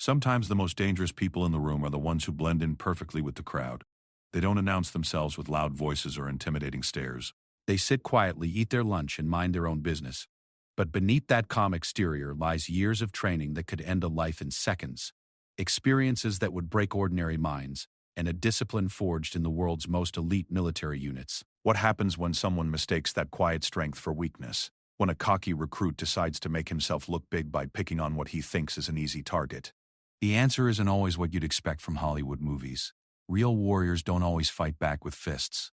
Sometimes the most dangerous people in the room are the ones who blend in perfectly with the crowd. They don't announce themselves with loud voices or intimidating stares. They sit quietly, eat their lunch, and mind their own business. But beneath that calm exterior lies years of training that could end a life in seconds, experiences that would break ordinary minds, and a discipline forged in the world's most elite military units. What happens when someone mistakes that quiet strength for weakness? When a cocky recruit decides to make himself look big by picking on what he thinks is an easy target? The answer isn't always what you'd expect from Hollywood movies. Real warriors don't always fight back with fists.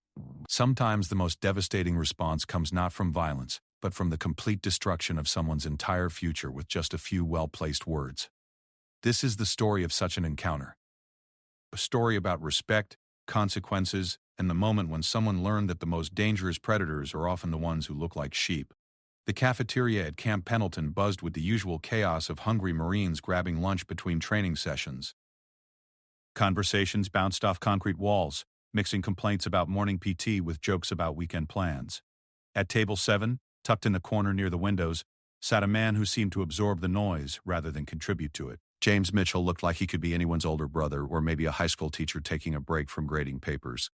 Sometimes the most devastating response comes not from violence, but from the complete destruction of someone's entire future with just a few well-placed words. This is the story of such an encounter. A story about respect, consequences, and the moment when someone learned that the most dangerous predators are often the ones who look like sheep. The cafeteria at Camp Pendleton buzzed with the usual chaos of hungry Marines grabbing lunch between training sessions. Conversations bounced off concrete walls, mixing complaints about morning PT with jokes about weekend plans. At table 7, tucked in the corner near the windows, sat a man who seemed to absorb the noise rather than contribute to it. James Mitchell looked like he could be anyone's older brother or maybe a high school teacher taking a break from grading papers.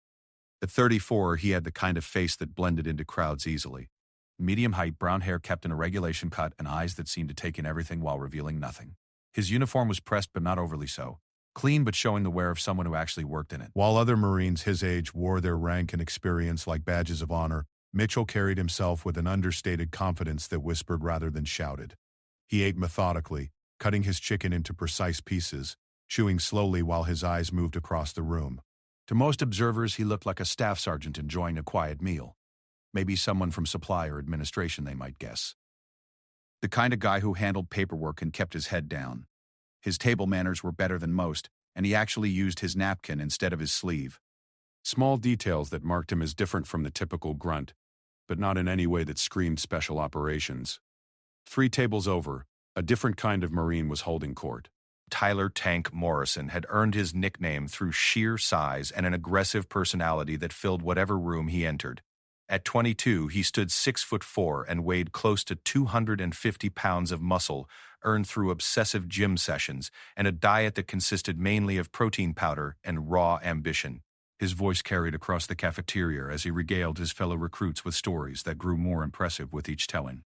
At 34, he had the kind of face that blended into crowds easily. Medium height, brown hair kept in a regulation cut, and eyes that seemed to take in everything while revealing nothing. His uniform was pressed but not overly so. Clean but showing the wear of someone who actually worked in it. While other Marines his age wore their rank and experience like badges of honor, Mitchell carried himself with an understated confidence that whispered rather than shouted. He ate methodically, cutting his chicken into precise pieces, chewing slowly while his eyes moved across the room. To most observers, he looked like a staff sergeant enjoying a quiet meal. Maybe someone from supply or administration, they might guess. The kind of guy who handled paperwork and kept his head down. His table manners were better than most, and he actually used his napkin instead of his sleeve. Small details that marked him as different from the typical grunt, but not in any way that screamed special operations. 3 tables over, a different kind of Marine was holding court. Tyler "Tank" Morrison had earned his nickname through sheer size and an aggressive personality that filled whatever room he entered. At 22, he stood 6'4" and weighed close to 250 pounds of muscle earned through obsessive gym sessions and a diet that consisted mainly of protein powder and raw ambition. His voice carried across the cafeteria as he regaled his fellow recruits with stories that grew more impressive with each telling.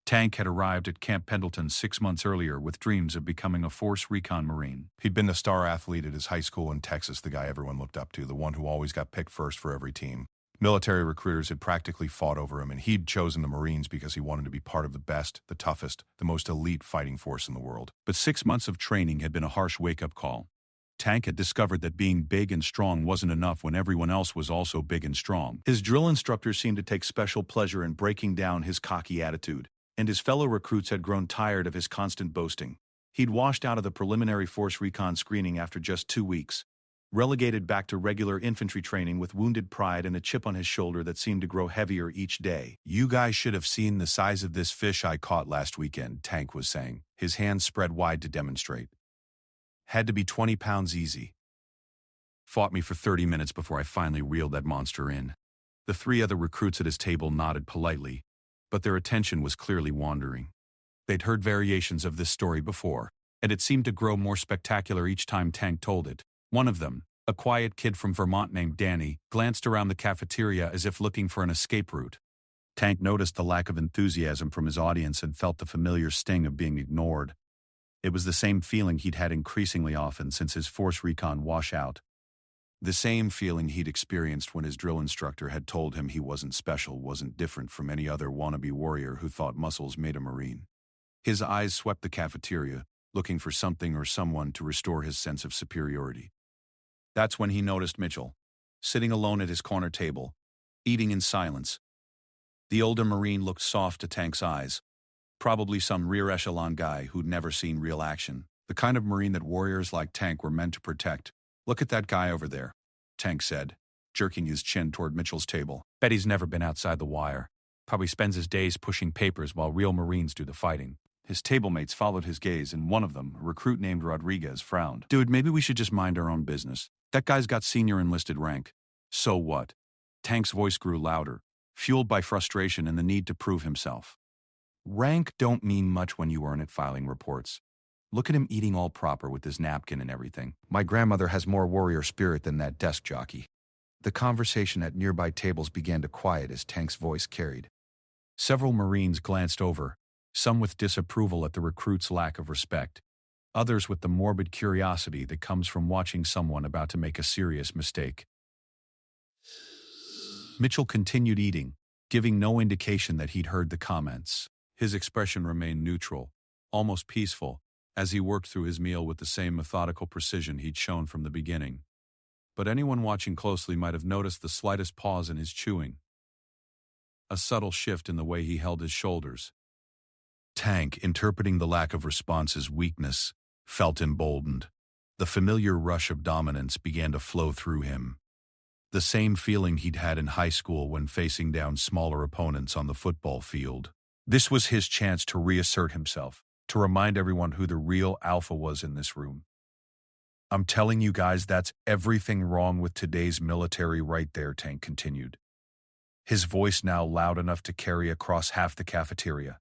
Tank had arrived at Camp Pendleton 6 months earlier with dreams of becoming a Force Recon Marine. He'd been the star athlete at his high school in Texas, the guy everyone looked up to, the one who always got picked first for every team. Military recruiters had practically fought over him, and he'd chosen the Marines because he wanted to be part of the best, the toughest, the most elite fighting force in the world. But 6 months of training had been a harsh wake-up call. Tank had discovered that being big and strong wasn't enough when everyone else was also big and strong. His drill instructor seemed to take special pleasure in breaking down his cocky attitude, and his fellow recruits had grown tired of his constant boasting. He'd washed out of the preliminary Force Recon screening after just 2 weeks, relegated back to regular infantry training with wounded pride and a chip on his shoulder that seemed to grow heavier each day. "You guys should have seen the size of this fish I caught last weekend," Tank was saying, his hands spread wide to demonstrate. "Had to be 20 pounds easy. Fought me for 30 minutes before I finally reeled that monster in." The 3 other recruits at his table nodded politely, but their attention was clearly wandering. They'd heard variations of this story before, and it seemed to grow more spectacular each time Tank told it. One of them, a quiet kid from Vermont named Danny, glanced around the cafeteria as if looking for an escape route. Tank noticed the lack of enthusiasm from his audience and felt the familiar sting of being ignored. It was the same feeling he'd had increasingly often since his Force Recon washout. The same feeling he'd experienced when his drill instructor had told him he wasn't special, wasn't different from any other wannabe warrior who thought muscles made a Marine. His eyes swept the cafeteria, looking for something or someone to restore his sense of superiority. That's when he noticed Mitchell, sitting alone at his corner table, eating in silence. The older Marine looked soft to Tank's eyes, probably some rear echelon guy who'd never seen real action, the kind of Marine that warriors like Tank were meant to protect. "Look at that guy over there," Tank said, jerking his chin toward Mitchell's table. "Bet he's never been outside the wire. Probably spends his days pushing papers while real Marines do the fighting." His tablemates followed his gaze, and one of them, a recruit named Rodriguez, frowned. "Dude, maybe we should just mind our own business. That guy's got senior enlisted rank." "So what?" Tank's voice grew louder, fueled by frustration and the need to prove himself. "Rank don't mean much when you earn it filing reports. Look at him eating all proper with his napkin and everything. My grandmother has more warrior spirit than that desk jockey. The conversation at nearby tables began to quiet as Tank's voice carried. Several Marines glanced over, some with disapproval at the recruit's lack of respect, others with the morbid curiosity that comes from watching someone about to make a serious mistake. Mitchell continued eating, giving no indication that he'd heard the comments. His expression remained neutral, almost peaceful, as he worked through his meal with the same methodical precision he'd shown from the beginning. But anyone watching closely might have noticed the slightest pause in his chewing, a subtle shift in the way he held his shoulders. Tank, interpreting the lack of response as weakness, felt emboldened. The familiar rush of dominance began to flow through him. The same feeling he'd had in high school when facing down smaller opponents on the football field. This was his chance to reassert himself, to remind everyone who the real alpha was in this room. I'm telling you guys, that's everything wrong with today's military right there, Tank continued, his voice now loud enough to carry across half the cafeteria.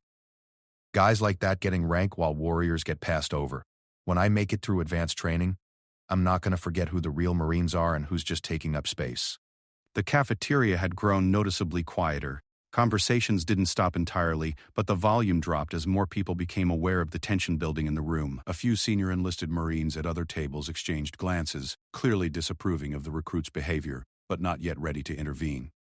Guys like that getting rank while warriors get passed over. When I make it through advanced training, I'm not going to forget who the real Marines are and who's just taking up space. The cafeteria had grown noticeably quieter. Conversations didn't stop entirely, but the volume dropped as more people became aware of the tension building in the room. A few senior enlisted Marines at other tables exchanged glances, clearly disapproving of the recruit's behavior, but not yet ready to intervene.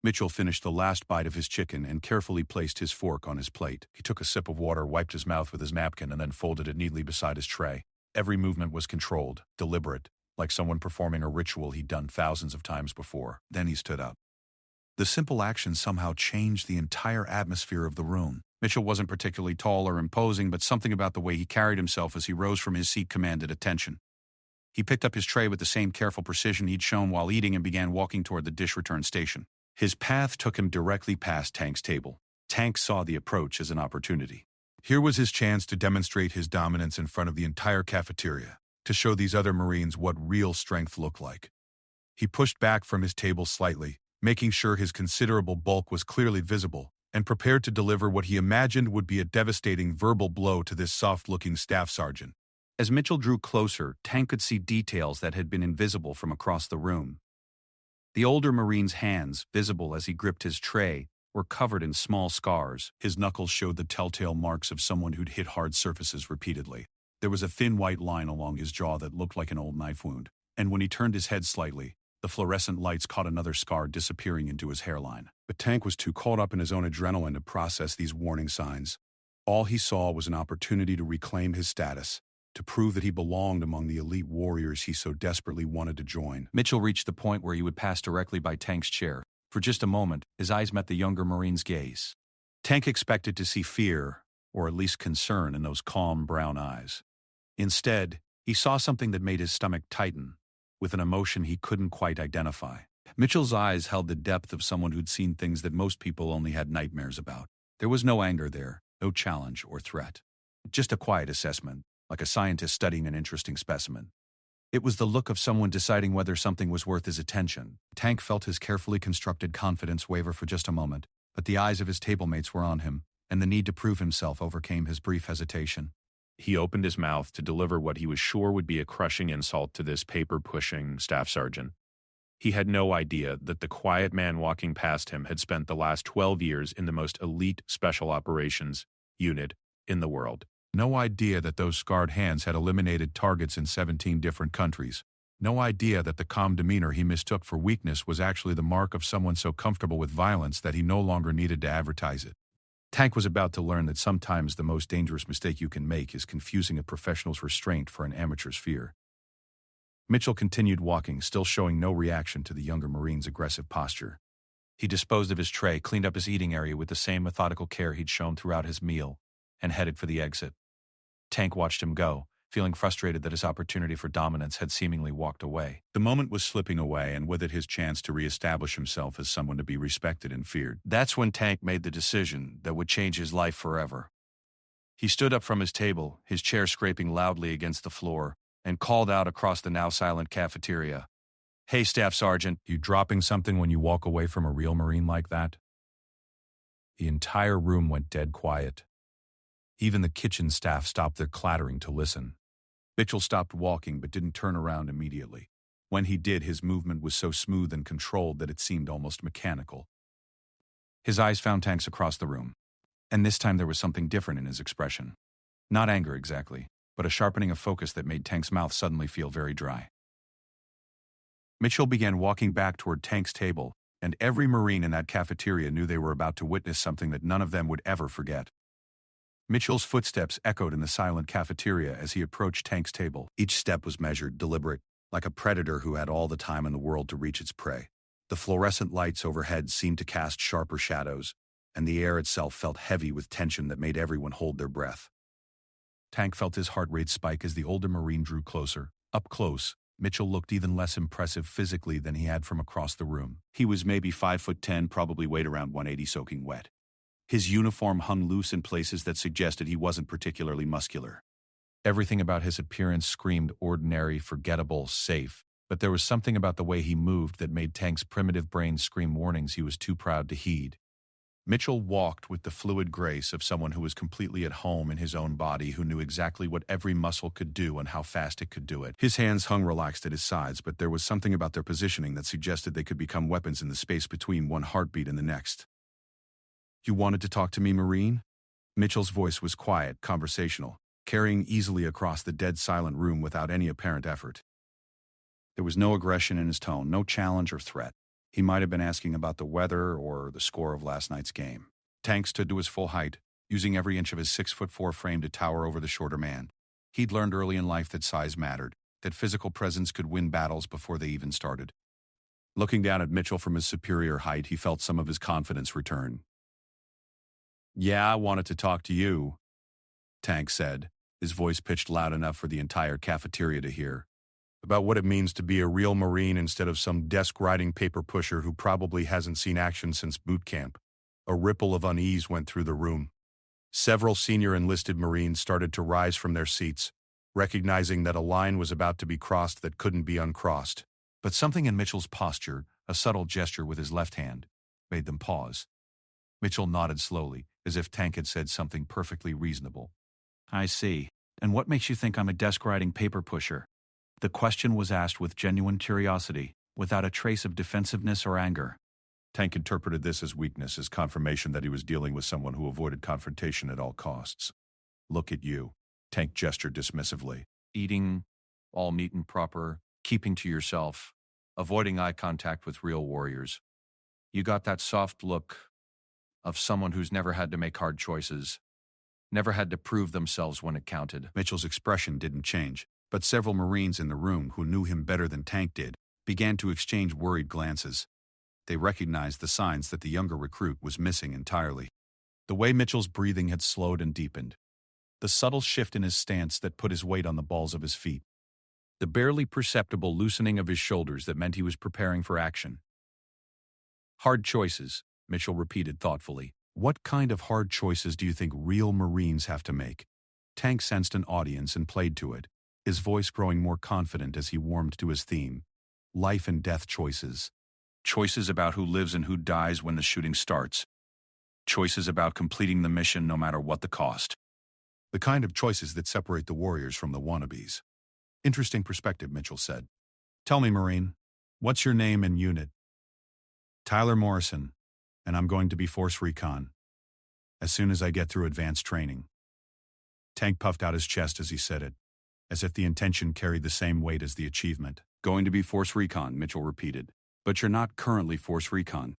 Mitchell finished the last bite of his chicken and carefully placed his fork on his plate. He took a sip of water, wiped his mouth with his napkin, and then folded it neatly beside his tray. Every movement was controlled, deliberate, like someone performing a ritual he'd done thousands of times before. Then he stood up. The simple action somehow changed the entire atmosphere of the room. Mitchell wasn't particularly tall or imposing, but something about the way he carried himself as he rose from his seat commanded attention. He picked up his tray with the same careful precision he'd shown while eating and began walking toward the dish return station. His path took him directly past Tank's table. Tank saw the approach as an opportunity. Here was his chance to demonstrate his dominance in front of the entire cafeteria, to show these other Marines what real strength looked like. He pushed back from his table slightly, making sure his considerable bulk was clearly visible, and prepared to deliver what he imagined would be a devastating verbal blow to this soft-looking staff sergeant. As Mitchell drew closer, Tank could see details that had been invisible from across the room. The older Marine's hands, visible as he gripped his tray, were covered in small scars. His knuckles showed the telltale marks of someone who'd hit hard surfaces repeatedly. There was a thin white line along his jaw that looked like an old knife wound, and when he turned his head slightly, the fluorescent lights caught another scar disappearing into his hairline. But Tank was too caught up in his own adrenaline to process these warning signs. All he saw was an opportunity to reclaim his status, to prove that he belonged among the elite warriors he so desperately wanted to join. Mitchell reached the point where he would pass directly by Tank's chair. For just a moment, his eyes met the younger Marine's gaze. Tank expected to see fear, or at least concern, in those calm brown eyes. Instead, he saw something that made his stomach tighten, with an emotion he couldn't quite identify. Mitchell's eyes held the depth of someone who'd seen things that most people only had nightmares about. There was no anger there, no challenge or threat. Just a quiet assessment, like a scientist studying an interesting specimen. It was the look of someone deciding whether something was worth his attention. Tank felt his carefully constructed confidence waver for just a moment, but the eyes of his tablemates were on him, and the need to prove himself overcame his brief hesitation. He opened his mouth to deliver what he was sure would be a crushing insult to this paper-pushing staff sergeant. He had no idea that the quiet man walking past him had spent the last 12 years in the most elite special operations unit in the world. No idea that those scarred hands had eliminated targets in 17 different countries. No idea that the calm demeanor he mistook for weakness was actually the mark of someone so comfortable with violence that he no longer needed to advertise it. Tank was about to learn that sometimes the most dangerous mistake you can make is confusing a professional's restraint for an amateur's fear. Mitchell continued walking, still showing no reaction to the younger Marine's aggressive posture. He disposed of his tray, cleaned up his eating area with the same methodical care he'd shown throughout his meal, and headed for the exit. Tank watched him go, feeling frustrated that his opportunity for dominance had seemingly walked away. The moment was slipping away, and with it his chance to reestablish himself as someone to be respected and feared. That's when Tank made the decision that would change his life forever. He stood up from his table, his chair scraping loudly against the floor, and called out across the now silent cafeteria, "Hey, Staff Sergeant, you dropping something when you walk away from a real Marine like that?" The entire room went dead quiet. Even the kitchen staff stopped their clattering to listen. Mitchell stopped walking but didn't turn around immediately. When he did, his movement was so smooth and controlled that it seemed almost mechanical. His eyes found Tank's across the room, and this time there was something different in his expression. Not anger exactly, but a sharpening of focus that made Tank's mouth suddenly feel very dry. Mitchell began walking back toward Tank's table, and every Marine in that cafeteria knew they were about to witness something that none of them would ever forget. Mitchell's footsteps echoed in the silent cafeteria as he approached Tank's table. Each step was measured, deliberate, like a predator who had all the time in the world to reach its prey. The fluorescent lights overhead seemed to cast sharper shadows, and the air itself felt heavy with tension that made everyone hold their breath. Tank felt his heart rate spike as the older Marine drew closer. Up close, Mitchell looked even less impressive physically than he had from across the room. He was maybe 5'10", probably weighed around 180 soaking wet. His uniform hung loose in places that suggested he wasn't particularly muscular. Everything about his appearance screamed ordinary, forgettable, safe, but there was something about the way he moved that made Tank's primitive brain scream warnings he was too proud to heed. Mitchell walked with the fluid grace of someone who was completely at home in his own body, who knew exactly what every muscle could do and how fast it could do it. His hands hung relaxed at his sides, but there was something about their positioning that suggested they could become weapons in the space between one heartbeat and the next. "You wanted to talk to me, Marine?" Mitchell's voice was quiet, conversational, carrying easily across the dead silent room without any apparent effort. There was no aggression in his tone, no challenge or threat. He might have been asking about the weather or the score of last night's game. Tank stood to his full height, using every inch of his 6'4" frame to tower over the shorter man. He'd learned early in life that size mattered, that physical presence could win battles before they even started. Looking down at Mitchell from his superior height, he felt some of his confidence return. "Yeah, I wanted to talk to you," Tank said, his voice pitched loud enough for the entire cafeteria to hear. "About what it means to be a real Marine instead of some desk-riding paper pusher who probably hasn't seen action since boot camp." A ripple of unease went through the room. Several senior enlisted Marines started to rise from their seats, recognizing that a line was about to be crossed that couldn't be uncrossed. But something in Mitchell's posture, a subtle gesture with his left hand, made them pause. Mitchell nodded slowly, as if Tank had said something perfectly reasonable. "I see. And what makes you think I'm a desk-riding paper pusher?" The question was asked with genuine curiosity, without a trace of defensiveness or anger. Tank interpreted this as weakness, as confirmation that he was dealing with someone who avoided confrontation at all costs. "Look at you," Tank gestured dismissively. "Eating all neat and proper, keeping to yourself, avoiding eye contact with real warriors. You got that soft look of someone who's never had to make hard choices, never had to prove themselves when it counted." Mitchell's expression didn't change, but several Marines in the room who knew him better than Tank did began to exchange worried glances. They recognized the signs that the younger recruit was missing entirely. The way Mitchell's breathing had slowed and deepened. The subtle shift in his stance that put his weight on the balls of his feet. The barely perceptible loosening of his shoulders that meant he was preparing for action. "Hard choices," Mitchell repeated thoughtfully. "What kind of hard choices do you think real Marines have to make?" Tank sensed an audience and played to it, his voice growing more confident as he warmed to his theme. Life and death choices. Choices about who lives and who dies when the shooting starts. Choices about completing the mission no matter what the cost. The kind of choices that separate the warriors from the wannabes. "Interesting perspective," Mitchell said. "Tell me, Marine, what's your name and unit?" "Tyler Morrison, and I'm going to be Force Recon. As soon as I get through advanced training." Tank puffed out his chest as he said it, as if the intention carried the same weight as the achievement. "Going to be Force Recon," Mitchell repeated. "But you're not currently Force Recon."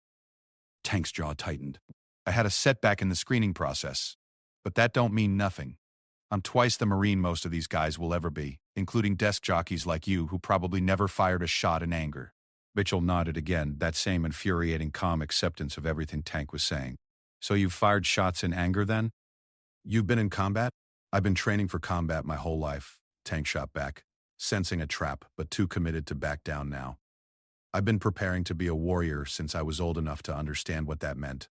Tank's jaw tightened. "I had a setback in the screening process, but that don't mean nothing. I'm twice the Marine most of these guys will ever be, including desk jockeys like you who probably never fired a shot in anger." Mitchell nodded again, that same infuriating calm acceptance of everything Tank was saying. "So you've fired shots in anger then?" "You've been in combat?" "I've been training for combat my whole life," Tank shot back, sensing a trap but too committed to back down now. "I've been preparing to be a warrior since I was old enough to understand what that meant.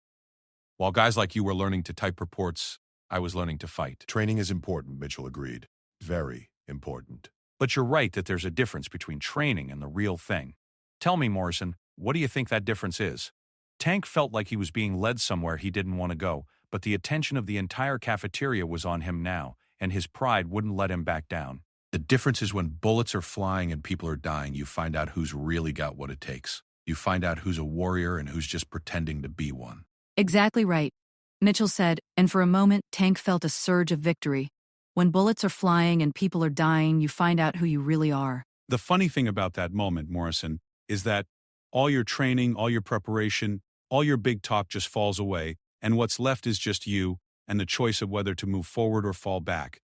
While guys like you were learning to type reports, I was learning to fight." "Training is important," Mitchell agreed. "Very important." "But you're right that there's a difference between training and the real thing. Tell me, Morrison, what do you think that difference is?" Tank felt like he was being led somewhere he didn't want to go, but the attention of the entire cafeteria was on him now, and his pride wouldn't let him back down. The difference is when bullets are flying and people are dying, you find out who's really got what it takes. You find out who's a warrior and who's just pretending to be one. Exactly right, Mitchell said, and for a moment, Tank felt a surge of victory. When bullets are flying and people are dying, you find out who you really are. The funny thing about that moment, Morrison, is that all your training, all your preparation, all your big talk just falls away, and what's left is just you and the choice of whether to move forward or fall back.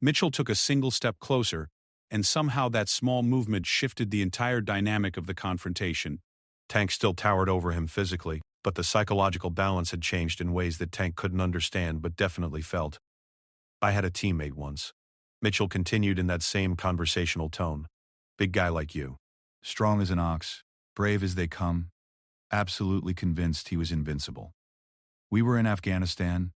Mitchell took a single step closer, and somehow that small movement shifted the entire dynamic of the confrontation. Tank still towered over him physically, but the psychological balance had changed in ways that Tank couldn't understand but definitely felt. I had a teammate once. Mitchell continued in that same conversational tone. Big guy like you. Strong as an ox, brave as they come, absolutely convinced he was invincible. We were in Afghanistan,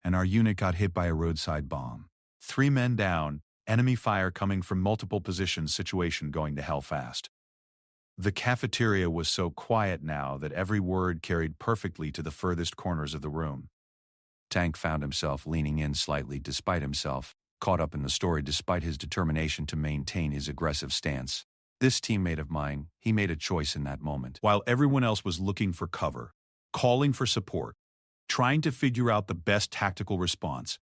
and our unit got hit by a roadside bomb. 3 men down, enemy fire coming from multiple positions, situation going to hell fast. The cafeteria was so quiet now that every word carried perfectly to the furthest corners of the room. Tank found himself leaning in slightly despite himself, caught up in the story despite his determination to maintain his aggressive stance. This teammate of mine, he made a choice in that moment. While everyone else was looking for cover, calling for support, trying to figure out the best tactical response,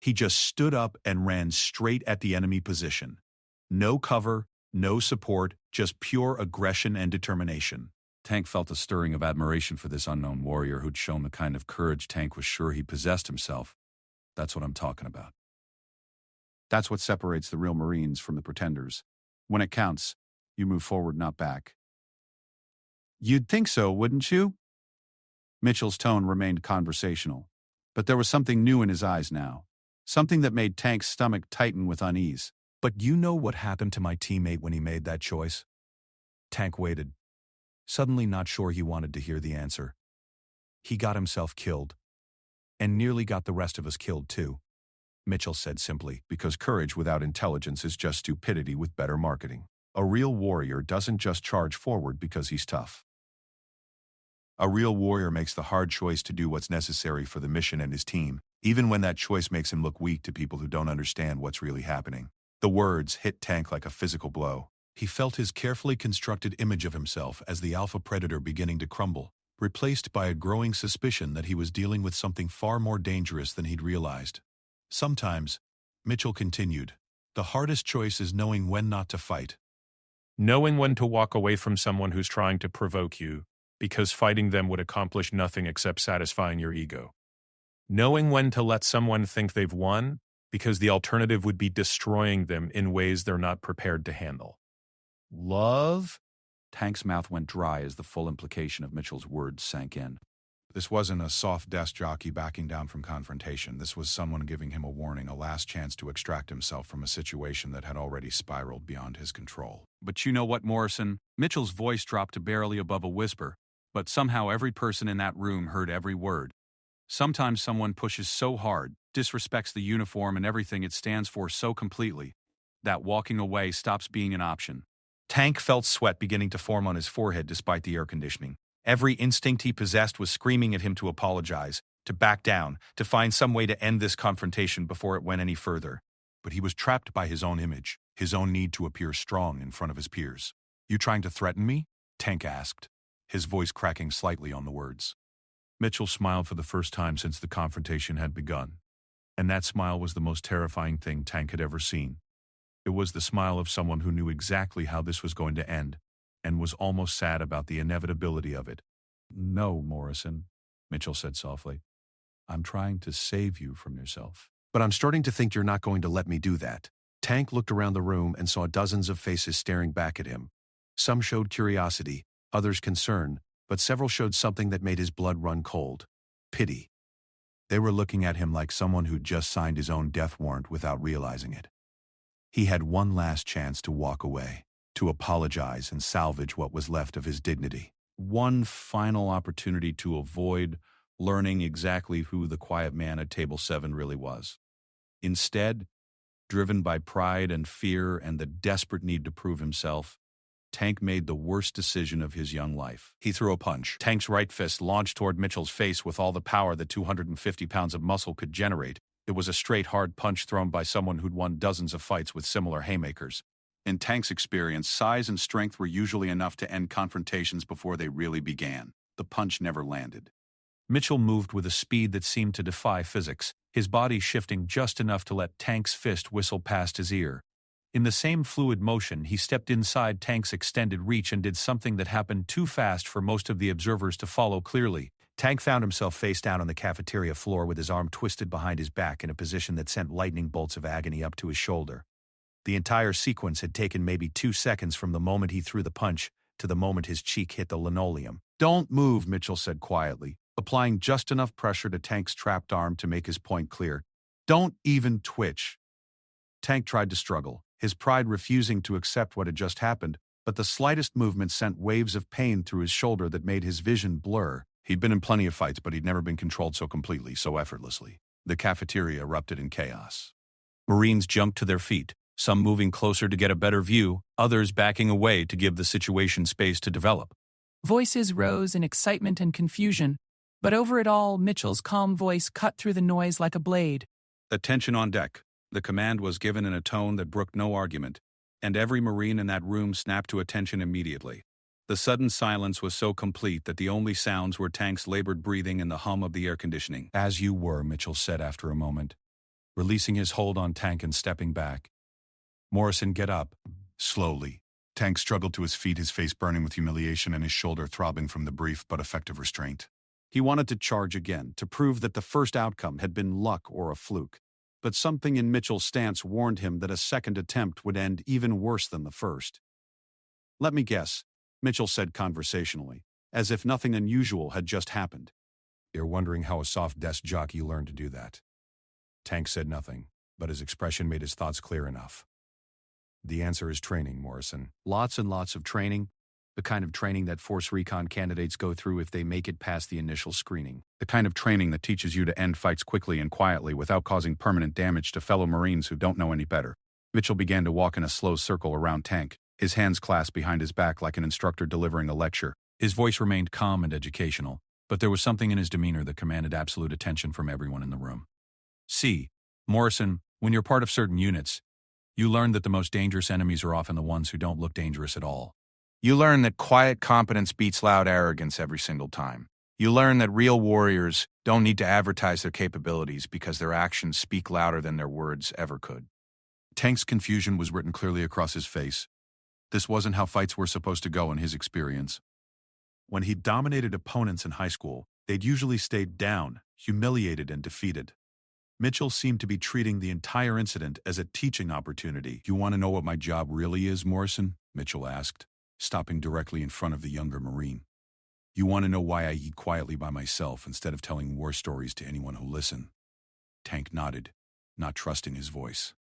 he just stood up and ran straight at the enemy position. No cover, no support, just pure aggression and determination. Tank felt a stirring of admiration for this unknown warrior who'd shown the kind of courage Tank was sure he possessed himself. That's what I'm talking about. That's what separates the real Marines from the pretenders. When it counts, you move forward, not back. You'd think so, wouldn't you? Mitchell's tone remained conversational, but there was something new in his eyes now. Something that made Tank's stomach tighten with unease. But you know what happened to my teammate when he made that choice? Tank waited, suddenly not sure he wanted to hear the answer. He got himself killed, and nearly got the rest of us killed too, Mitchell said simply, because courage without intelligence is just stupidity with better marketing. A real warrior doesn't just charge forward because he's tough. A real warrior makes the hard choice to do what's necessary for the mission and his team, even when that choice makes him look weak to people who don't understand what's really happening. The words hit Tank like a physical blow. He felt his carefully constructed image of himself as the alpha predator beginning to crumble, replaced by a growing suspicion that he was dealing with something far more dangerous than he'd realized. Sometimes, Mitchell continued, the hardest choice is knowing when not to fight. Knowing when to walk away from someone who's trying to provoke you, because fighting them would accomplish nothing except satisfying your ego. Knowing when to let someone think they've won, because the alternative would be destroying them in ways they're not prepared to handle. Love? Tank's mouth went dry as the full implication of Mitchell's words sank in. This wasn't a soft desk jockey backing down from confrontation. This was someone giving him a warning, a last chance to extract himself from a situation that had already spiraled beyond his control. But you know what, Morrison? Mitchell's voice dropped to barely above a whisper, but somehow every person in that room heard every word. Sometimes someone pushes so hard, disrespects the uniform and everything it stands for so completely, that walking away stops being an option. Tank felt sweat beginning to form on his forehead despite the air conditioning. Every instinct he possessed was screaming at him to apologize, to back down, to find some way to end this confrontation before it went any further. But he was trapped by his own image, his own need to appear strong in front of his peers. You trying to threaten me? Tank asked, his voice cracking slightly on the words. Mitchell smiled for the first time since the confrontation had begun. And that smile was the most terrifying thing Tank had ever seen. It was the smile of someone who knew exactly how this was going to end, and was almost sad about the inevitability of it. No, Morrison, Mitchell said softly. I'm trying to save you from yourself. But I'm starting to think you're not going to let me do that. Tank looked around the room and saw dozens of faces staring back at him. Some showed curiosity, others concern, but several showed something that made his blood run cold. Pity. They were looking at him like someone who'd just signed his own death warrant without realizing it. He had one last chance to walk away, to apologize and salvage what was left of his dignity. One final opportunity to avoid learning exactly who the quiet man at Table 7 really was. Instead, driven by pride and fear and the desperate need to prove himself, Tank made the worst decision of his young life. He threw a punch. Tank's right fist launched toward Mitchell's face with all the power that 250 pounds of muscle could generate. It was a straight, hard punch thrown by someone who'd won dozens of fights with similar haymakers. In Tank's experience, size and strength were usually enough to end confrontations before they really began. The punch never landed. Mitchell moved with a speed that seemed to defy physics, his body shifting just enough to let Tank's fist whistle past his ear. In the same fluid motion, he stepped inside Tank's extended reach and did something that happened too fast for most of the observers to follow clearly. Tank found himself face down on the cafeteria floor with his arm twisted behind his back in a position that sent lightning bolts of agony up to his shoulder. The entire sequence had taken maybe 2 seconds from the moment he threw the punch to the moment his cheek hit the linoleum. "Don't move," Mitchell said quietly, applying just enough pressure to Tank's trapped arm to make his point clear. "Don't even twitch." Tank tried to struggle, his pride refusing to accept what had just happened, but the slightest movement sent waves of pain through his shoulder that made his vision blur. He'd been in plenty of fights, but he'd never been controlled so completely, so effortlessly. The cafeteria erupted in chaos. Marines jumped to their feet, some moving closer to get a better view, others backing away to give the situation space to develop. Voices rose in excitement and confusion, but over it all, Mitchell's calm voice cut through the noise like a blade. "Attention on deck." The command was given in a tone that brooked no argument, and every Marine in that room snapped to attention immediately. The sudden silence was so complete that the only sounds were Tank's labored breathing and the hum of the air conditioning. "As you were," Mitchell said after a moment, releasing his hold on Tank and stepping back. "Morrison, get up." Slowly. Tank struggled to his feet, his face burning with humiliation and his shoulder throbbing from the brief but effective restraint. He wanted to charge again, to prove that the first outcome had been luck or a fluke. But something in Mitchell's stance warned him that a second attempt would end even worse than the first. "Let me guess," Mitchell said conversationally, as if nothing unusual had just happened. "You're wondering how a soft desk jockey learned to do that." Tank said nothing, but his expression made his thoughts clear enough. "The answer is training, Morrison. Lots and lots of training. The kind of training that force recon candidates go through if they make it past the initial screening. The kind of training that teaches you to end fights quickly and quietly without causing permanent damage to fellow Marines who don't know any better." Mitchell began to walk in a slow circle around Tank, his hands clasped behind his back like an instructor delivering a lecture. His voice remained calm and educational, but there was something in his demeanor that commanded absolute attention from everyone in the room. "See, Morrison, when you're part of certain units, you learn that the most dangerous enemies are often the ones who don't look dangerous at all. You learn that quiet competence beats loud arrogance every single time. You learn that real warriors don't need to advertise their capabilities because their actions speak louder than their words ever could." Tank's confusion was written clearly across his face. This wasn't how fights were supposed to go in his experience. When he dominated opponents in high school, they'd usually stayed down, humiliated and defeated. Mitchell seemed to be treating the entire incident as a teaching opportunity. "You want to know what my job really is, Morrison?" Mitchell asked, stopping directly in front of the younger Marine. "You want to know why I eat quietly by myself instead of telling war stories to anyone who'll listen?" Tank nodded, not trusting his voice.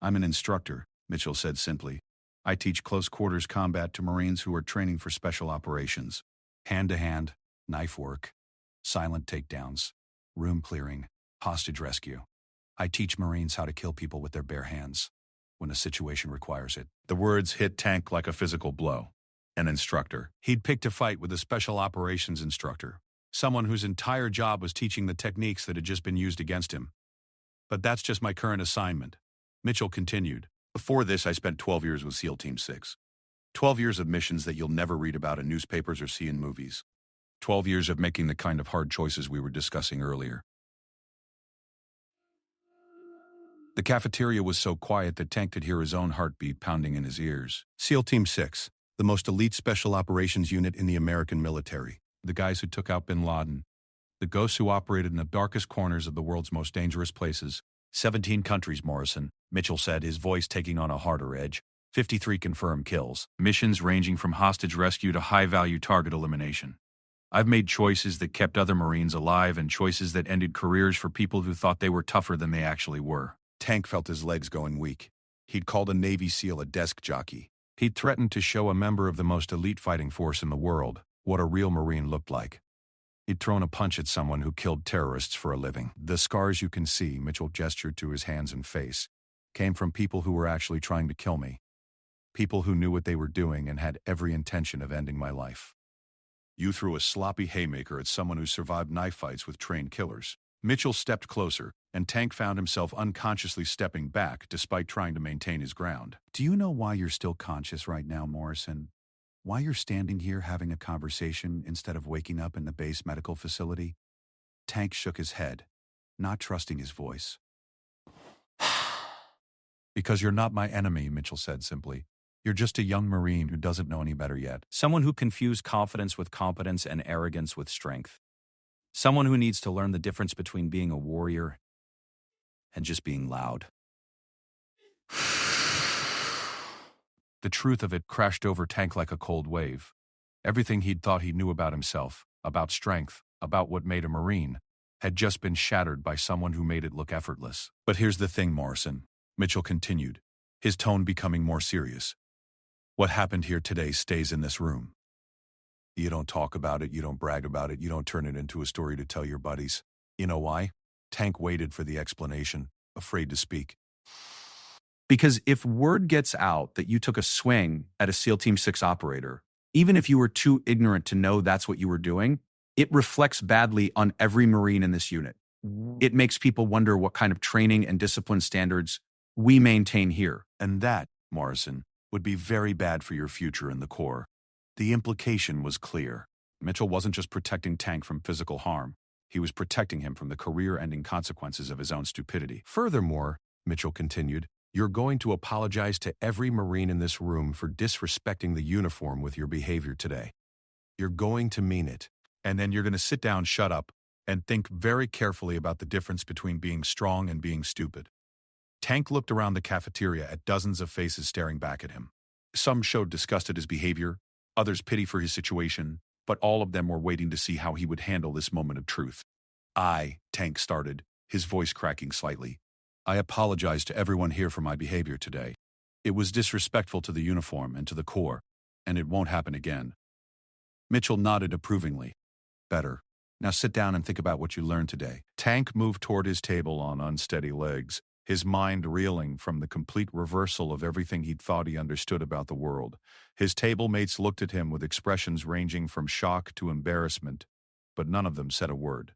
"I'm an instructor," Mitchell said simply. "I teach close-quarters combat to Marines who are training for special operations. Hand-to-hand, knife work, silent takedowns, room clearing, hostage rescue. I teach Marines how to kill people with their bare hands when a situation requires it." The words hit Tank like a physical blow. An instructor. He'd picked a fight with a special operations instructor, someone whose entire job was teaching the techniques that had just been used against him. "But that's just my current assignment," Mitchell continued. "Before this, I spent 12 years with SEAL Team 6. 12 years of missions that you'll never read about in newspapers or see in movies. 12 years of making the kind of hard choices we were discussing earlier." The cafeteria was so quiet that Tank could hear his own heartbeat pounding in his ears. SEAL Team 6, the most elite special operations unit in the American military. The guys who took out bin Laden. The ghosts who operated in the darkest corners of the world's most dangerous places. 17 countries, Morrison, Mitchell said, his voice taking on a harder edge. 53 confirmed kills. Missions ranging from hostage rescue to high-value target elimination. I've made choices that kept other Marines alive and choices that ended careers for people who thought they were tougher than they actually were. Tank felt his legs going weak. He'd called a Navy SEAL a desk jockey. He'd threatened to show a member of the most elite fighting force in the world what a real Marine looked like. He'd thrown a punch at someone who killed terrorists for a living. "The scars you can see," Mitchell gestured to his hands and face, "came from people who were actually trying to kill me. People who knew what they were doing and had every intention of ending my life. You threw a sloppy haymaker at someone who survived knife fights with trained killers. Mitchell stepped closer, and Tank found himself unconsciously stepping back despite trying to maintain his ground. Do you know why you're still conscious right now, Morrison? Why you're standing here having a conversation instead of waking up in the base medical facility? Tank shook his head, not trusting his voice. Because you're not my enemy, Mitchell said simply. You're just a young Marine who doesn't know any better yet. Someone who confused confidence with competence and arrogance with strength. Someone who needs to learn the difference between being a warrior and just being loud. The truth of it crashed over Tank like a cold wave. Everything he'd thought he knew about himself, about strength, about what made a Marine, had just been shattered by someone who made it look effortless. But here's the thing, Morrison, Mitchell continued, his tone becoming more serious. What happened here today stays in this room. You don't talk about it, you don't brag about it, you don't turn it into a story to tell your buddies. You know why? Tank waited for the explanation, afraid to speak. Because if word gets out that you took a swing at a SEAL Team 6 operator, even if you were too ignorant to know that's what you were doing, it reflects badly on every Marine in this unit. It makes people wonder what kind of training and discipline standards we maintain here. And that, Morrison, would be very bad for your future in the Corps. The implication was clear. Mitchell wasn't just protecting Tank from physical harm. He was protecting him from the career-ending consequences of his own stupidity. Furthermore, Mitchell continued, you're going to apologize to every Marine in this room for disrespecting the uniform with your behavior today. You're going to mean it. And then you're going to sit down, shut up, and think very carefully about the difference between being strong and being stupid. Tank looked around the cafeteria at dozens of faces staring back at him. Some showed disgust at his behavior, others pity for his situation, but all of them were waiting to see how he would handle this moment of truth. Tank started, his voice cracking slightly. I apologize to everyone here for my behavior today. It was disrespectful to the uniform and to the Corps, and it won't happen again. Mitchell nodded approvingly. Better. Now sit down and think about what you learned today. Tank moved toward his table on unsteady legs, his mind reeling from the complete reversal of everything he'd thought he understood about the world. His table mates looked at him with expressions ranging from shock to embarrassment, but none of them said a word.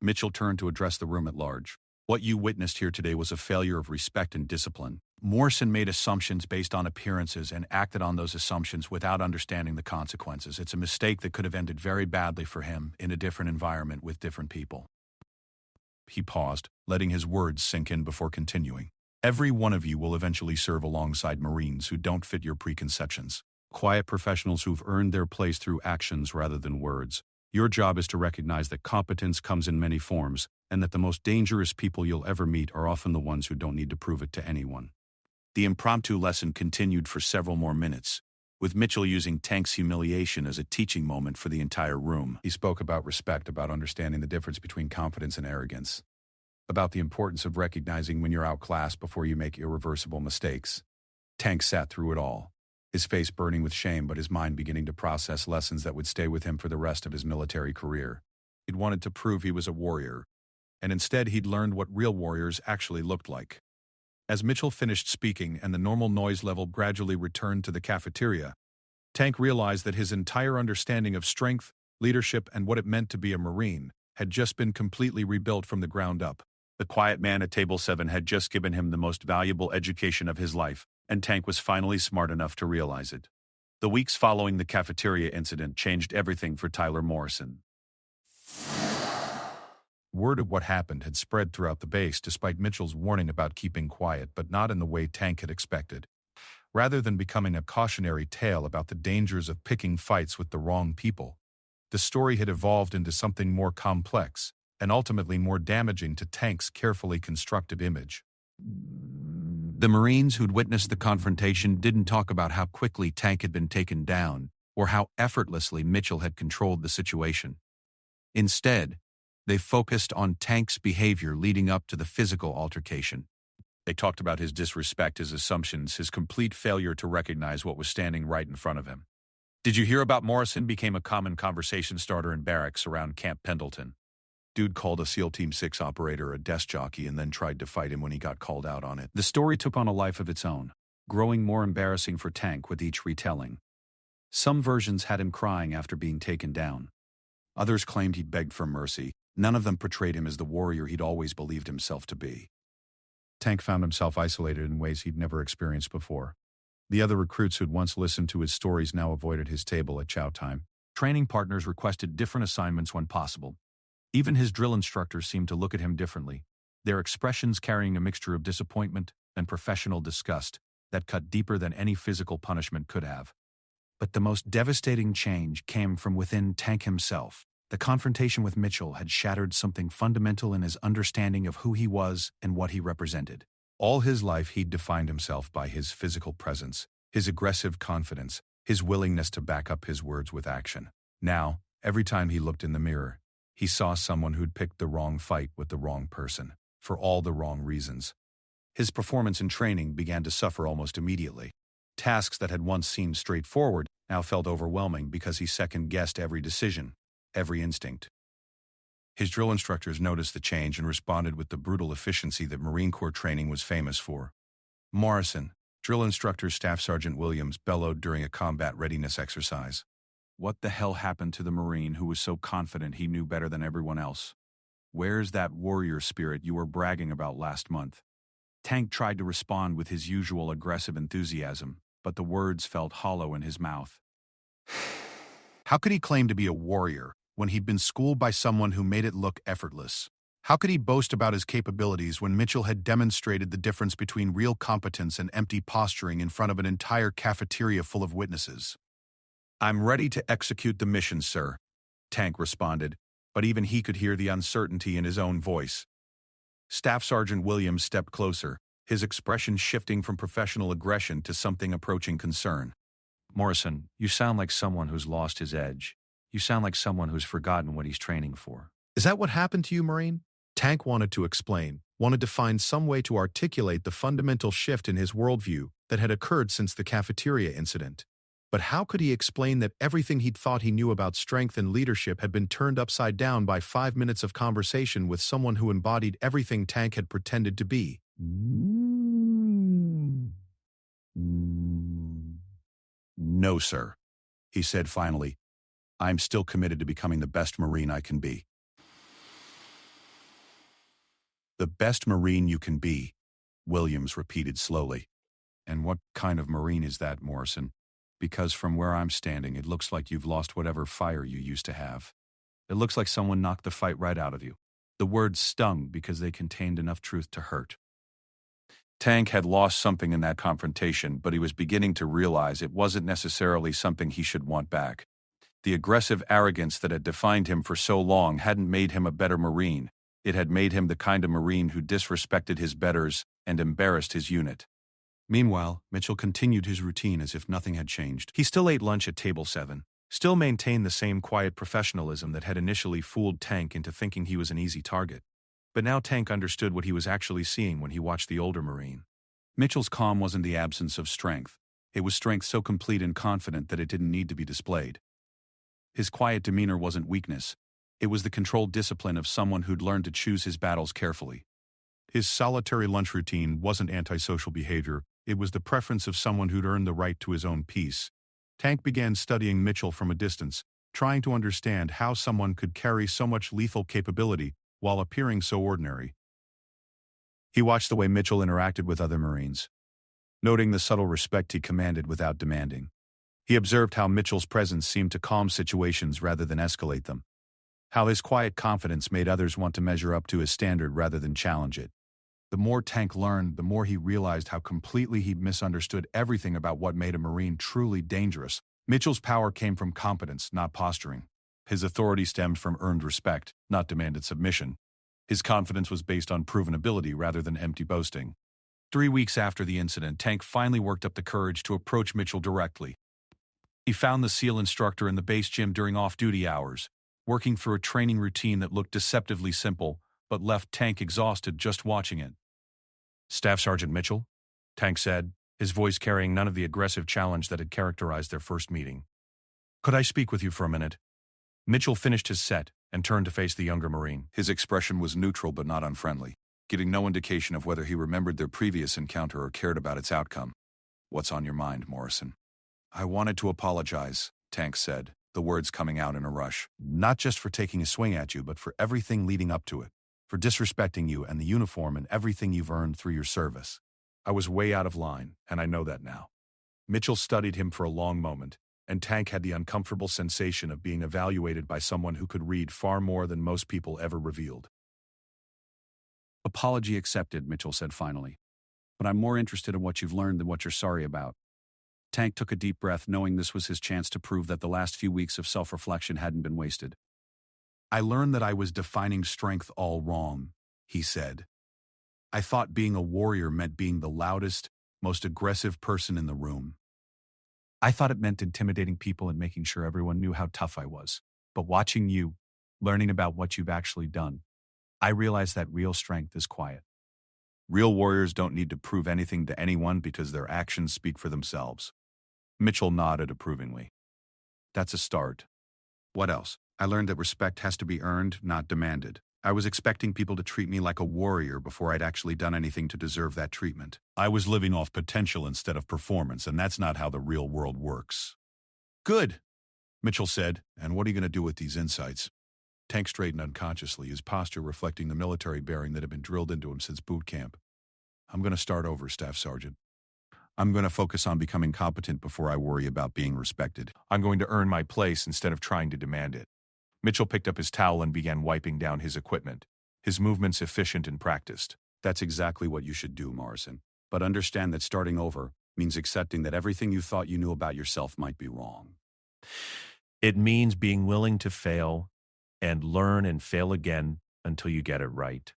Mitchell turned to address the room at large. What you witnessed here today was a failure of respect and discipline. Morrison made assumptions based on appearances and acted on those assumptions without understanding the consequences. It's a mistake that could have ended very badly for him in a different environment with different people. He paused, letting his words sink in before continuing. Every one of you will eventually serve alongside Marines who don't fit your preconceptions. Quiet professionals who've earned their place through actions rather than words. Your job is to recognize that competence comes in many forms, and that the most dangerous people you'll ever meet are often the ones who don't need to prove it to anyone. The impromptu lesson continued for several more minutes, with Mitchell using Tank's humiliation as a teaching moment for the entire room. He spoke about respect, about understanding the difference between confidence and arrogance, about the importance of recognizing when you're outclassed before you make irreversible mistakes. Tank sat through it all, his face burning with shame but his mind beginning to process lessons that would stay with him for the rest of his military career. He'd wanted to prove he was a warrior, and instead he'd learned what real warriors actually looked like. As Mitchell finished speaking and the normal noise level gradually returned to the cafeteria, Tank realized that his entire understanding of strength, leadership, and what it meant to be a Marine had just been completely rebuilt from the ground up. The quiet man at Table 7 had just given him the most valuable education of his life, and Tank was finally smart enough to realize it. The weeks following the cafeteria incident changed everything for Tyler Morrison. Word of what happened had spread throughout the base despite Mitchell's warning about keeping quiet, but not in the way Tank had expected. Rather than becoming a cautionary tale about the dangers of picking fights with the wrong people, the story had evolved into something more complex and ultimately more damaging to Tank's carefully constructed image. The Marines who'd witnessed the confrontation didn't talk about how quickly Tank had been taken down or how effortlessly Mitchell had controlled the situation. Instead, they focused on Tank's behavior leading up to the physical altercation. They talked about his disrespect, his assumptions, his complete failure to recognize what was standing right in front of him. Did you hear about Morrison? Became a common conversation starter in barracks around Camp Pendleton. Dude called a SEAL Team 6 operator a desk jockey and then tried to fight him when he got called out on it. The story took on a life of its own. growing more embarrassing for Tank with each retelling. Some versions had him crying after being taken down. Others claimed he begged for mercy. None of them portrayed him as the warrior he'd always believed himself to be. Tank found himself isolated in ways he'd never experienced before. The other recruits who'd once listened to his stories now avoided his table at chow time. Training partners requested different assignments when possible. Even his drill instructors seemed to look at him differently, their expressions carrying a mixture of disappointment and professional disgust that cut deeper than any physical punishment could have. But the most devastating change came from within Tank himself. The confrontation with Mitchell had shattered something fundamental in his understanding of who he was and what he represented. All his life he'd defined himself by his physical presence, his aggressive confidence, his willingness to back up his words with action. Now, every time he looked in the mirror, he saw someone who'd picked the wrong fight with the wrong person, for all the wrong reasons. His performance in training began to suffer almost immediately. Tasks that had once seemed straightforward now felt overwhelming because he second-guessed every decision, every instinct. His drill instructors noticed the change and responded with the brutal efficiency that Marine Corps training was famous for. Morrison, drill instructor Staff Sergeant Williams, bellowed during a combat readiness exercise. What the hell happened to the Marine who was so confident he knew better than everyone else? Where's that warrior spirit you were bragging about last month? Tank tried to respond with his usual aggressive enthusiasm, but the words felt hollow in his mouth. How could he claim to be a warrior when he'd been schooled by someone who made it look effortless? How could he boast about his capabilities when Mitchell had demonstrated the difference between real competence and empty posturing in front of an entire cafeteria full of witnesses? "I'm ready to execute the mission, sir," Tank responded, but even he could hear the uncertainty in his own voice. Staff Sergeant Williams stepped closer, his expression shifting from professional aggression to something approaching concern. Morrison, you sound like someone who's lost his edge. You sound like someone who's forgotten what he's training for. "Is that what happened to you, Marine?" Tank wanted to explain, wanted to find some way to articulate the fundamental shift in his worldview that had occurred since the cafeteria incident. But how could he explain that everything he'd thought he knew about strength and leadership had been turned upside down by 5 minutes of conversation with someone who embodied everything Tank had pretended to be? "No, sir," he said finally. "I'm still committed to becoming the best Marine I can be." "The best Marine you can be," Williams repeated slowly. "And what kind of Marine is that, Morrison? Because from where I'm standing, it looks like you've lost whatever fire you used to have. It looks like someone knocked the fight right out of you." The words stung because they contained enough truth to hurt. Tank had lost something in that confrontation, but he was beginning to realize it wasn't necessarily something he should want back. The aggressive arrogance that had defined him for so long hadn't made him a better Marine. It had made him the kind of Marine who disrespected his betters and embarrassed his unit. Meanwhile, Mitchell continued his routine as if nothing had changed. He still ate lunch at table 7, still maintained the same quiet professionalism that had initially fooled Tank into thinking he was an easy target. But now Tank understood what he was actually seeing when he watched the older Marine. Mitchell's calm wasn't the absence of strength. It was strength so complete and confident that it didn't need to be displayed. His quiet demeanor wasn't weakness. It was the controlled discipline of someone who'd learned to choose his battles carefully. His solitary lunch routine wasn't antisocial behavior. It was the preference of someone who'd earned the right to his own peace. Tank began studying Mitchell from a distance, trying to understand how someone could carry so much lethal capability while appearing so ordinary. He watched the way Mitchell interacted with other Marines, noting the subtle respect he commanded without demanding. He observed how Mitchell's presence seemed to calm situations rather than escalate them, how his quiet confidence made others want to measure up to his standard rather than challenge it. The more Tank learned, the more he realized how completely he'd misunderstood everything about what made a Marine truly dangerous. Mitchell's power came from competence, not posturing. His authority stemmed from earned respect, not demanded submission. His confidence was based on proven ability rather than empty boasting. 3 weeks after the incident, Tank finally worked up the courage to approach Mitchell directly. He found the SEAL instructor in the base gym during off-duty hours, working through a training routine that looked deceptively simple, but left Tank exhausted just watching it. "Staff Sergeant Mitchell," Tank said, his voice carrying none of the aggressive challenge that had characterized their first meeting. "Could I speak with you for a minute?" Mitchell finished his set and turned to face the younger Marine. His expression was neutral but not unfriendly, giving no indication of whether he remembered their previous encounter or cared about its outcome. What's on your mind, Morrison? I wanted to apologize, Tank said, the words coming out in a rush. Not just for taking a swing at you, but for everything leading up to it. For disrespecting you and the uniform and everything you've earned through your service. I was way out of line, and I know that now. Mitchell studied him for a long moment, and Tank had the uncomfortable sensation of being evaluated by someone who could read far more than most people ever revealed. Apology accepted, Mitchell said finally. But I'm more interested in what you've learned than what you're sorry about. Tank took a deep breath, knowing this was his chance to prove that the last few weeks of self-reflection hadn't been wasted. I learned that I was defining strength all wrong, he said. I thought being a warrior meant being the loudest, most aggressive person in the room. I thought it meant intimidating people and making sure everyone knew how tough I was. But watching you, learning about what you've actually done, I realized that real strength is quiet. Real warriors don't need to prove anything to anyone because their actions speak for themselves. Mitchell nodded approvingly. That's a start. What else? I learned that respect has to be earned, not demanded. I was expecting people to treat me like a warrior before I'd actually done anything to deserve that treatment. I was living off potential instead of performance, and that's not how the real world works. Good, Mitchell said. And what are you going to do with these insights? Tank straightened unconsciously, his posture reflecting the military bearing that had been drilled into him since boot camp. I'm going to start over, Staff Sergeant. I'm going to focus on becoming competent before I worry about being respected. I'm going to earn my place instead of trying to demand it. Mitchell picked up his towel and began wiping down his equipment, his movements efficient and practiced. That's exactly what you should do, Morrison. But understand that starting over means accepting that everything you thought you knew about yourself might be wrong. It means being willing to fail and learn and fail again until you get it right.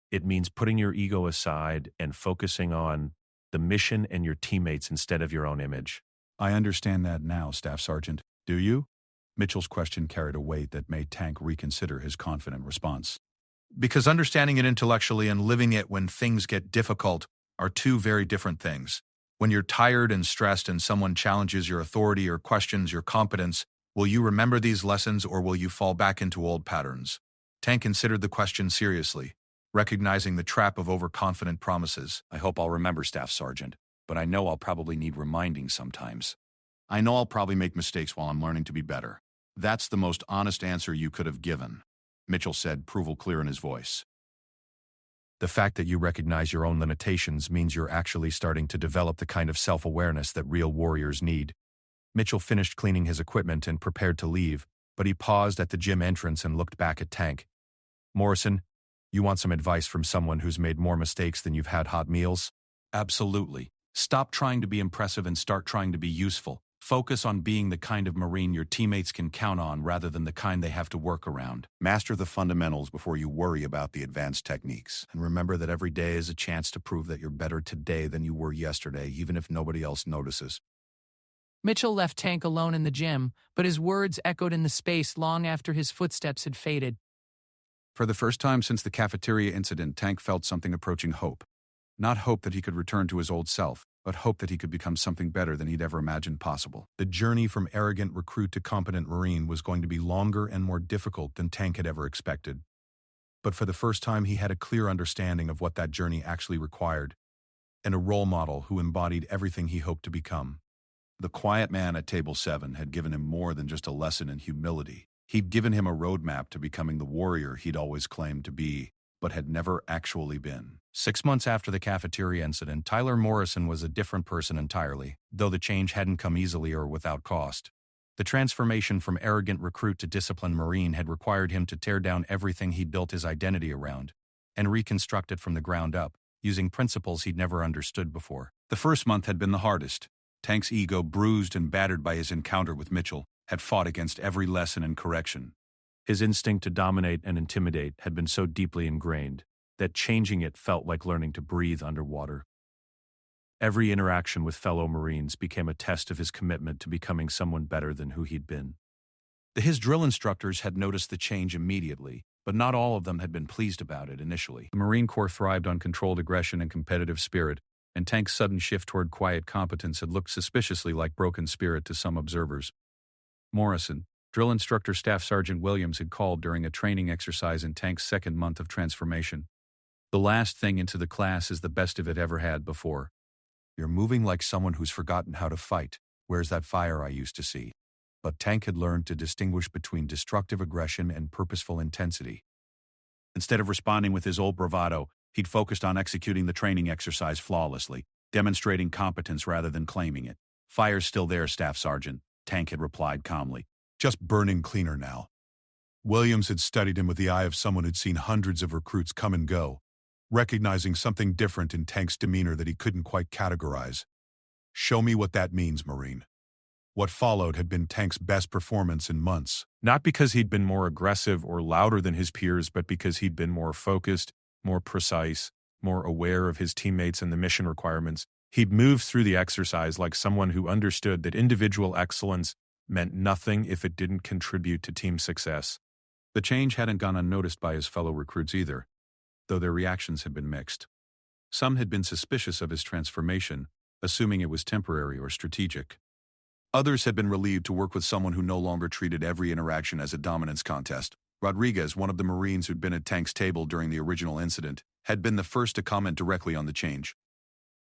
It means putting your ego aside and focusing on the mission and your teammates instead of your own image. I understand that now, Staff Sergeant. Do you? Mitchell's question carried a weight that made Tank reconsider his confident response. Because understanding it intellectually and living it when things get difficult are two very different things. When you're tired and stressed and someone challenges your authority or questions your competence, will you remember these lessons or will you fall back into old patterns? Tank considered the question seriously, recognizing the trap of overconfident promises. I hope I'll remember, Staff Sergeant, but I know I'll probably need reminding sometimes. I know I'll probably make mistakes while I'm learning to be better. That's the most honest answer you could have given, Mitchell said, approval clear in his voice. The fact that you recognize your own limitations means you're actually starting to develop the kind of self-awareness that real warriors need. Mitchell finished cleaning his equipment and prepared to leave, but he paused at the gym entrance and looked back at Tank. Morrison, you want some advice from someone who's made more mistakes than you've had hot meals? Absolutely. Stop trying to be impressive and start trying to be useful. Focus on being the kind of Marine your teammates can count on rather than the kind they have to work around. Master the fundamentals before you worry about the advanced techniques. And remember that every day is a chance to prove that you're better today than you were yesterday, even if nobody else notices. Mitchell left Tank alone in the gym, but his words echoed in the space long after his footsteps had faded. For the first time since the cafeteria incident, Tank felt something approaching hope. Not hope that he could return to his old self, but hope that he could become something better than he'd ever imagined possible. The journey from arrogant recruit to competent Marine was going to be longer and more difficult than Tank had ever expected. But for the first time, he had a clear understanding of what that journey actually required, and a role model who embodied everything he hoped to become. The quiet man at Table 7 had given him more than just a lesson in humility. He'd given him a roadmap to becoming the warrior he'd always claimed to be, but had never actually been. 6 months after the cafeteria incident, Tyler Morrison was a different person entirely, though the change hadn't come easily or without cost. The transformation from arrogant recruit to disciplined Marine had required him to tear down everything he'd built his identity around, and reconstruct it from the ground up, using principles he'd never understood before. The first month had been the hardest. Tank's ego, bruised and battered by his encounter with Mitchell, had fought against every lesson and correction. His instinct to dominate and intimidate had been so deeply ingrained that changing it felt like learning to breathe underwater. Every interaction with fellow Marines became a test of his commitment to becoming someone better than who he'd been. His drill instructors had noticed the change immediately, but not all of them had been pleased about it initially. The Marine Corps thrived on controlled aggression and competitive spirit, and Tank's sudden shift toward quiet competence had looked suspiciously like broken spirit to some observers. Morrison, drill instructor Staff Sergeant Williams, had called during a training exercise in Tank's second month of transformation. The last thing into the class is the best of it ever had before. You're moving like someone who's forgotten how to fight. Where's that fire I used to see? But Tank had learned to distinguish between destructive aggression and purposeful intensity. Instead of responding with his old bravado, he'd focused on executing the training exercise flawlessly, demonstrating competence rather than claiming it. Fire's still there, Staff Sergeant, Tank had replied calmly. Just burning cleaner now. Williams had studied him with the eye of someone who'd seen hundreds of recruits come and go, recognizing something different in Tank's demeanor that he couldn't quite categorize. Show me what that means, Marine. What followed had been Tank's best performance in months. Not because he'd been more aggressive or louder than his peers, but because he'd been more focused, more precise, more aware of his teammates and the mission requirements. He'd moved through the exercise like someone who understood that individual excellence meant nothing if it didn't contribute to team success. The change hadn't gone unnoticed by his fellow recruits either, though their reactions had been mixed. Some had been suspicious of his transformation, assuming it was temporary or strategic. Others had been relieved to work with someone who no longer treated every interaction as a dominance contest. Rodriguez, one of the Marines who'd been at Tank's table during the original incident, had been the first to comment directly on the change.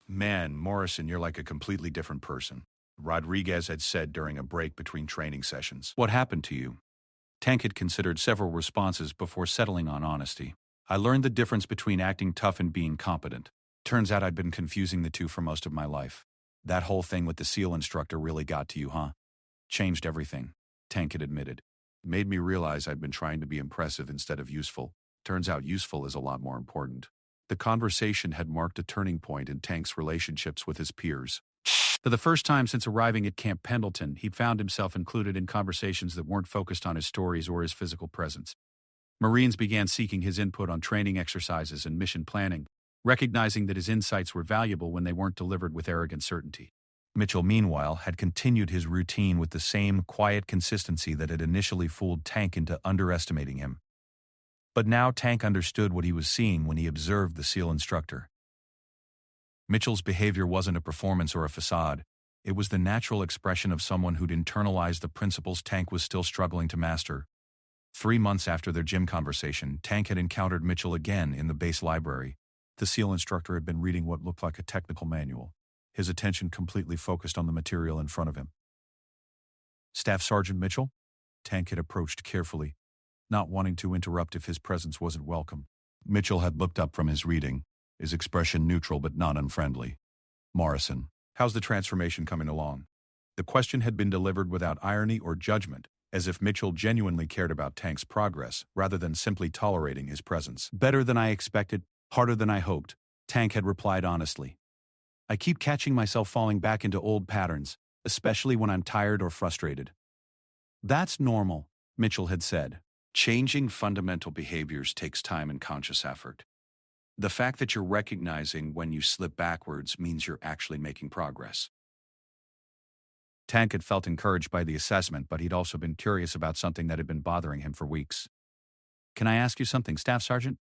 Man, Morrison, you're like a completely different person, Rodriguez had said during a break between training sessions. What happened to you? Tank had considered several responses before settling on honesty. I learned the difference between acting tough and being competent. Turns out I'd been confusing the two for most of my life. That whole thing with the SEAL instructor really got to you, huh? Changed everything, Tank had admitted. Made me realize I'd been trying to be impressive instead of useful. Turns out useful is a lot more important. The conversation had marked a turning point in Tank's relationships with his peers. For the first time since arriving at Camp Pendleton, he found himself included in conversations that weren't focused on his stories or his physical presence. Marines began seeking his input on training exercises and mission planning, recognizing that his insights were valuable when they weren't delivered with arrogant certainty. Mitchell, meanwhile, had continued his routine with the same quiet consistency that had initially fooled Tank into underestimating him. But now Tank understood what he was seeing when he observed the SEAL instructor. Mitchell's behavior wasn't a performance or a facade. It was the natural expression of someone who'd internalized the principles Tank was still struggling to master. 3 months after their gym conversation, Tank had encountered Mitchell again in the base library. The SEAL instructor had been reading what looked like a technical manual, his attention completely focused on the material in front of him. Staff Sergeant Mitchell? Tank had approached carefully, not wanting to interrupt if his presence wasn't welcome. Mitchell had looked up from his reading, his expression neutral but not unfriendly. Morrison, how's the transformation coming along? The question had been delivered without irony or judgment, as if Mitchell genuinely cared about Tank's progress rather than simply tolerating his presence. Better than I expected, harder than I hoped, Tank had replied honestly. I keep catching myself falling back into old patterns, especially when I'm tired or frustrated. That's normal, Mitchell had said. Changing fundamental behaviors takes time and conscious effort. The fact that you're recognizing when you slip backwards means you're actually making progress. Tank had felt encouraged by the assessment, but he'd also been curious about something that had been bothering him for weeks. Can I ask you something, Staff Sergeant?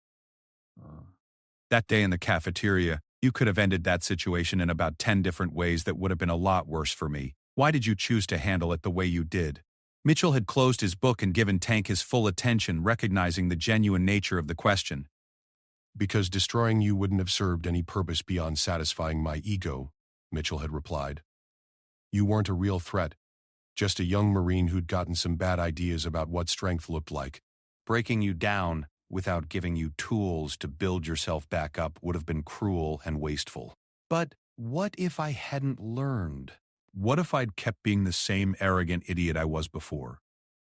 That day in the cafeteria, you could have ended that situation in about 10 different ways that would have been a lot worse for me. Why did you choose to handle it the way you did? Mitchell had closed his book and given Tank his full attention, recognizing the genuine nature of the question. Because destroying you wouldn't have served any purpose beyond satisfying my ego, Mitchell had replied. You weren't a real threat, just a young Marine who'd gotten some bad ideas about what strength looked like. Breaking you down without giving you tools to build yourself back up would have been cruel and wasteful. But what if I hadn't learned? What if I'd kept being the same arrogant idiot I was before?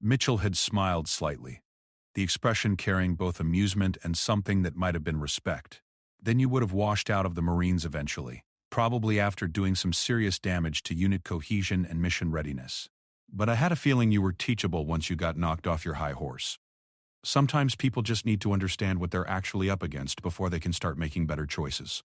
Mitchell had smiled slightly, the expression carrying both amusement and something that might have been respect. Then you would have washed out of the Marines eventually, probably after doing some serious damage to unit cohesion and mission readiness. But I had a feeling you were teachable once you got knocked off your high horse. Sometimes people just need to understand what they're actually up against before they can start making better choices.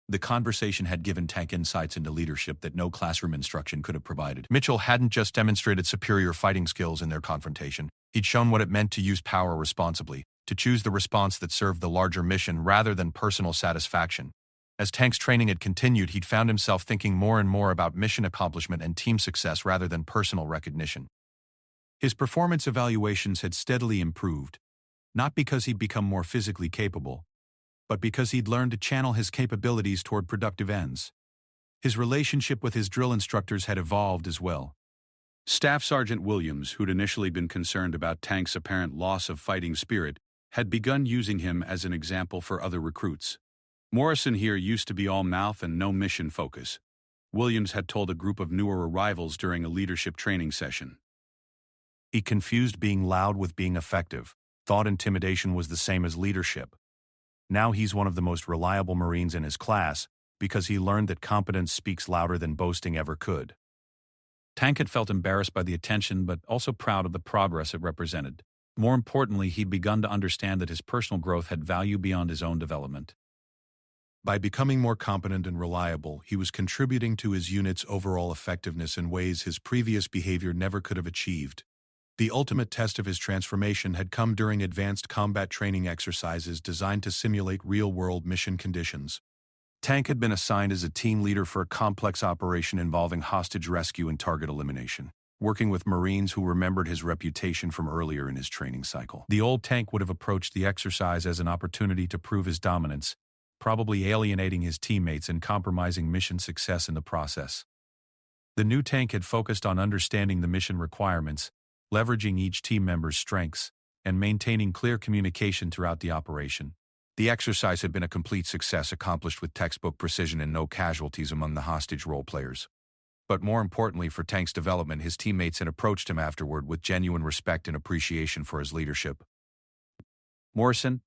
The conversation had given Tank insights into leadership that no classroom instruction could have provided. Mitchell hadn't just demonstrated superior fighting skills in their confrontation. He'd shown what it meant to use power responsibly, to choose the response that served the larger mission rather than personal satisfaction. As Tank's training had continued, he'd found himself thinking more and more about mission accomplishment and team success rather than personal recognition. His performance evaluations had steadily improved, not because he'd become more physically capable, but because he'd learned to channel his capabilities toward productive ends. His relationship with his drill instructors had evolved as well. Staff Sergeant Williams, who'd initially been concerned about Tank's apparent loss of fighting spirit, had begun using him as an example for other recruits. Morrison here used to be all mouth and no mission focus. Williams had told a group of newer arrivals during a leadership training session. He confused being loud with being effective, thought intimidation was the same as leadership. Now he's one of the most reliable Marines in his class because he learned that competence speaks louder than boasting ever could. Tank had felt embarrassed by the attention but also proud of the progress it represented. More importantly, he'd begun to understand that his personal growth had value beyond his own development. By becoming more competent and reliable, he was contributing to his unit's overall effectiveness in ways his previous behavior never could have achieved. The ultimate test of his transformation had come during advanced combat training exercises designed to simulate real-world mission conditions. Tank had been assigned as a team leader for a complex operation involving hostage rescue and target elimination, working with Marines who remembered his reputation from earlier in his training cycle. The old Tank would have approached the exercise as an opportunity to prove his dominance, probably alienating his teammates and compromising mission success in the process. The new Tank had focused on understanding the mission requirements, leveraging each team member's strengths, and maintaining clear communication throughout the operation. The exercise had been a complete success, accomplished with textbook precision and no casualties among the hostage role players. But more importantly for Tank's development, his teammates had approached him afterward with genuine respect and appreciation for his leadership. Morrison,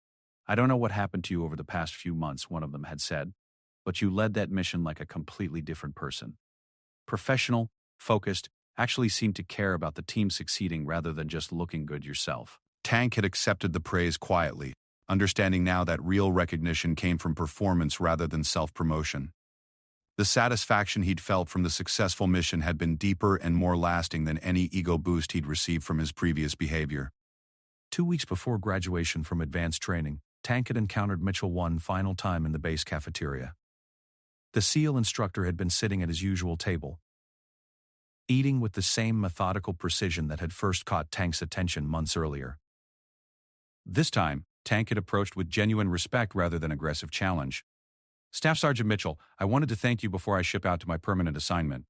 I don't know what happened to you over the past few months, one of them had said, but you led that mission like a completely different person. Professional, focused, actually seemed to care about the team succeeding rather than just looking good yourself. Tank had accepted the praise quietly, understanding now that real recognition came from performance rather than self-promotion. The satisfaction he'd felt from the successful mission had been deeper and more lasting than any ego boost he'd received from his previous behavior. 2 weeks before graduation from advanced training, Tank had encountered Mitchell one final time in the base cafeteria. The SEAL instructor had been sitting at his usual table, eating with the same methodical precision that had first caught Tank's attention months earlier. This time, Tank had approached with genuine respect rather than aggressive challenge. "Staff Sergeant Mitchell, I wanted to thank you before I ship out to my permanent assignment."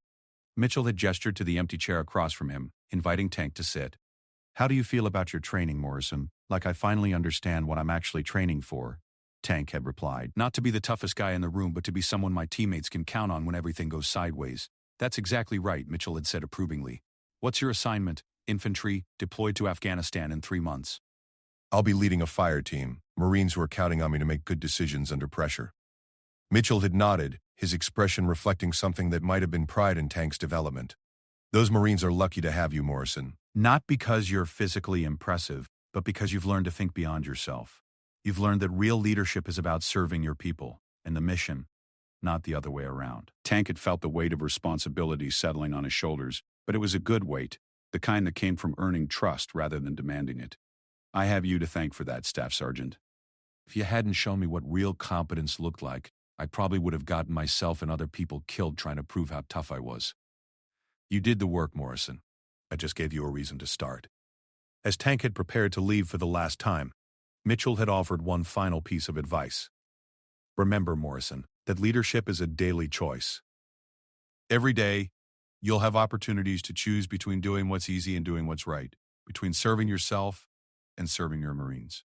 Mitchell had gestured to the empty chair across from him, inviting Tank to sit. "How do you feel about your training, Morrison? Like I finally understand what I'm actually training for," Tank had replied. "Not to be the toughest guy in the room, but to be someone my teammates can count on when everything goes sideways." "That's exactly right," Mitchell had said approvingly. "What's your assignment?" "Infantry, deployed to Afghanistan in 3 months." I'll be leading a fire team, Marines who are counting on me to make good decisions under pressure. Mitchell had nodded, his expression reflecting something that might have been pride in Tank's development. Those Marines are lucky to have you, Morrison. Not because you're physically impressive, but because you've learned to think beyond yourself. You've learned that real leadership is about serving your people and the mission, not the other way around. Tank had felt the weight of responsibility settling on his shoulders, but it was a good weight, the kind that came from earning trust rather than demanding it. "I have you to thank for that, Staff Sergeant. If you hadn't shown me what real competence looked like, I probably would have gotten myself and other people killed trying to prove how tough I was. You did the work, Morrison. I just gave you a reason to start." As Tank had prepared to leave for the last time, Mitchell had offered one final piece of advice. "Remember, Morrison, that leadership is a daily choice. Every day, you'll have opportunities to choose between doing what's easy and doing what's right, between serving yourself and serving your Marines.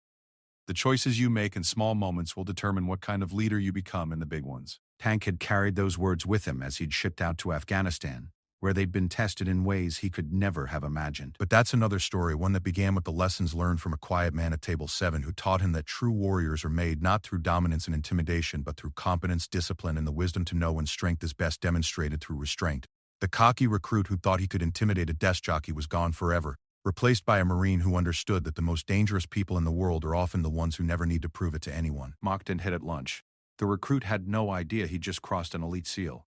The choices you make in small moments will determine what kind of leader you become in the big ones." Tank had carried those words with him as he'd shipped out to Afghanistan, where they'd been tested in ways he could never have imagined. But that's another story, one that began with the lessons learned from a quiet man at Table 7 who taught him that true warriors are made not through dominance and intimidation, but through competence, discipline, and the wisdom to know when strength is best demonstrated through restraint. The cocky recruit who thought he could intimidate a desk jockey was gone forever, replaced by a Marine who understood that the most dangerous people in the world are often the ones who never need to prove it to anyone. Mocked and hit at lunch. The recruit had no idea he'd just crossed an elite SEAL.